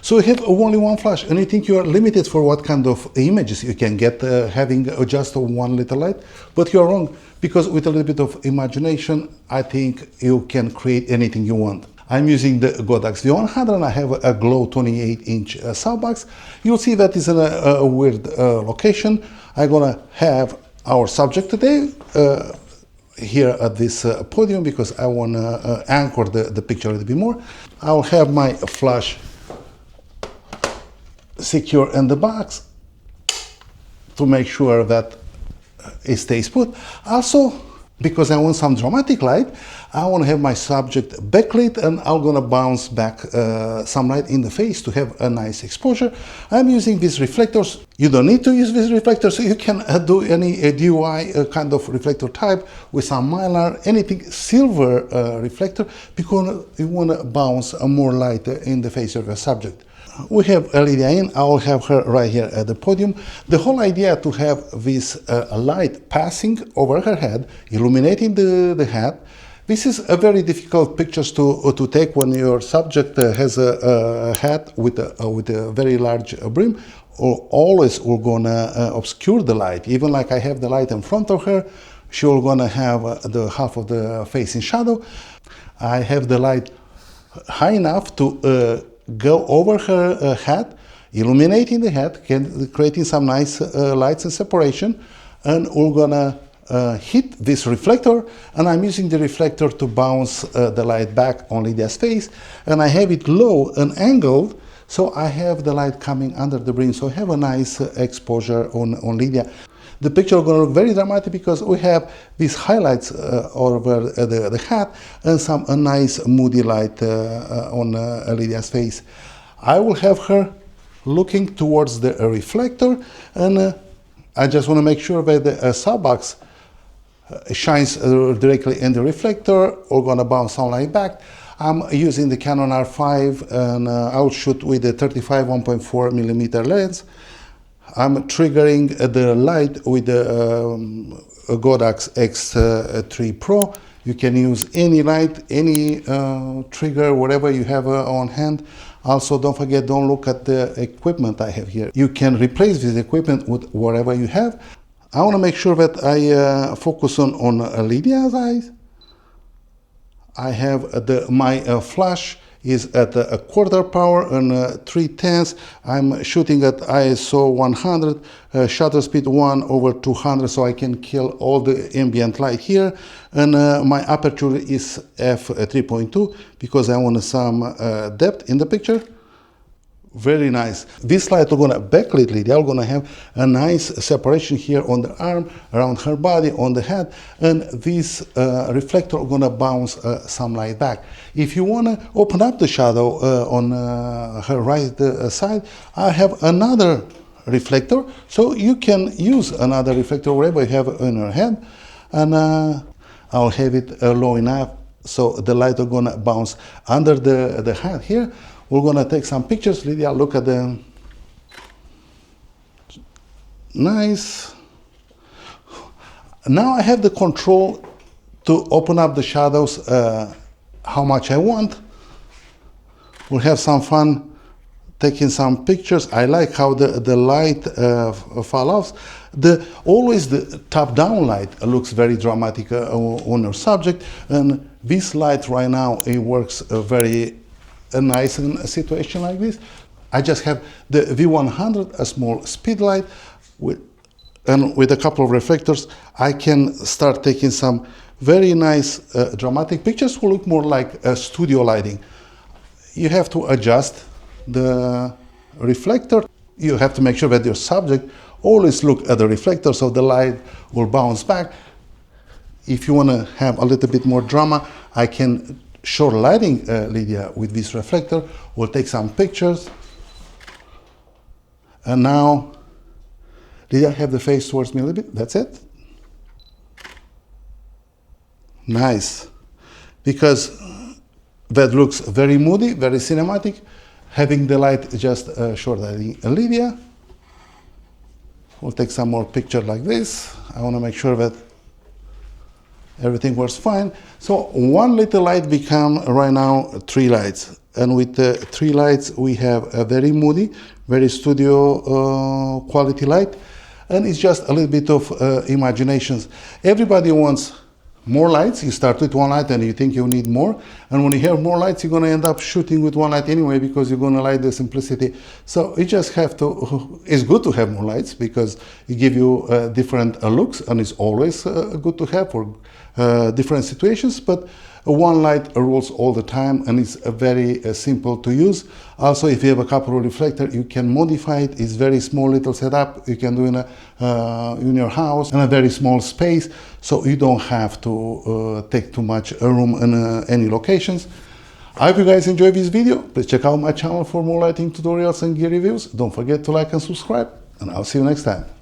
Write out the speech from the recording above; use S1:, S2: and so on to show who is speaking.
S1: So you have only one flash, and you think you are limited for what kind of images you can get having just one little light, but you are wrong, because with a little bit of imagination, I think you can create anything you want. I'm using the Godox V100 and I have a glow 28-inch softbox. You'll see that is in a weird location. I'm gonna have our subject today here at this podium because I want to anchor the picture a little bit more. I'll have my flash secure in the box to make sure that it stays put. Also, because I want some dramatic light, I want to have my subject backlit, and I'm going to bounce back some light in the face to have a nice exposure. I'm using these reflectors. You don't need to use these reflectors, so you can do any DIY kind of reflector type with some mylar, anything silver reflector, because you want to bounce more light in the face of your subject. We have Lydia in. I will have her right here at the podium. The whole idea to have this light passing over her head, illuminating the head. This is a very difficult picture to take when your subject has a hat with a very large brim. Or always we're gonna obscure the light. Even like I have the light in front of her, she's gonna have the half of the face in shadow. I have the light high enough to go over her head, illuminating the head, creating some nice lights and separation, and we're gonna hit this reflector, and I'm using the reflector to bounce the light back on Lydia's face, and I have it low and angled, so I have the light coming under the brim, so I have a nice exposure on Lydia. The picture is going to look very dramatic because we have these highlights over the hat and some nice moody light on Lydia's face. I will have her looking towards the reflector, and I just want to make sure that the softbox shines directly in the reflector. We're going to bounce some light back. I'm using the Canon R5, and I'll shoot with a 35 1.4mm lens. I'm triggering the light with the Godox X3 Pro. You can use any light, any trigger, whatever you have on hand. Also, don't forget, don't look at the equipment I have here. You can replace this equipment with whatever you have. I want to make sure that I focus on Lydia's eyes. I have my flash is at a quarter power and 3/10. I'm shooting at ISO 100, shutter speed 1/200, so I can kill all the ambient light here. And my aperture is f3.2 because I want some depth in the picture. Very nice. This light we're gonna backlit Lydia. We're gonna have a nice separation here on the arm, around her body, on the head, and this reflector are gonna bounce some light back. If you wanna open up the shadow on her right side, I have another reflector, so you can use another reflector wherever you have in your head, and I'll have it low enough so the light are gonna bounce under the head here. We're gonna take some pictures. Lydia, look at the nice. Now I have the control to open up the shadows how much I want. We'll have some fun taking some pictures. I like how the light fall off. Always the top-down light looks very dramatic on your subject, and this light right now, it works very nice in a situation like this. I just have the V100, a small speed light, and with a couple of reflectors, I can start taking some very nice dramatic pictures. Will look more like studio lighting. You have to adjust the reflector. You have to make sure that your subject always look at the reflector so the light will bounce back. If you want to have a little bit more drama, I can short lighting Lydia with this reflector. We'll take some pictures. And now, Lydia, have the face towards me a little bit. That's it. Nice. Because that looks very moody, very cinematic. Having the light just short lighting Lydia. We'll take some more pictures like this. I want to make sure that everything works fine. So one little light become right now 3 lights. And with the 3 lights, we have a very moody, very studio quality light. And it's just a little bit of imaginations. Everybody wants more lights. You start with 1 light and you think you need more. And when you have more lights, you're going to end up shooting with 1 light anyway, because you're going to like the simplicity. So you just have to, it's good to have more lights because it gives you different looks, and it's always good to have for different situations. But 1 light rules all the time, and it's very simple to use. Also, if you have a couple of reflectors, you can modify it. It's very small little setup. You can do in your house in a very small space, so you don't have to take too much room in any locations. I hope you guys enjoyed this video. Please check out my channel for more lighting tutorials and gear reviews. Don't forget to like and subscribe, and I'll see you next time.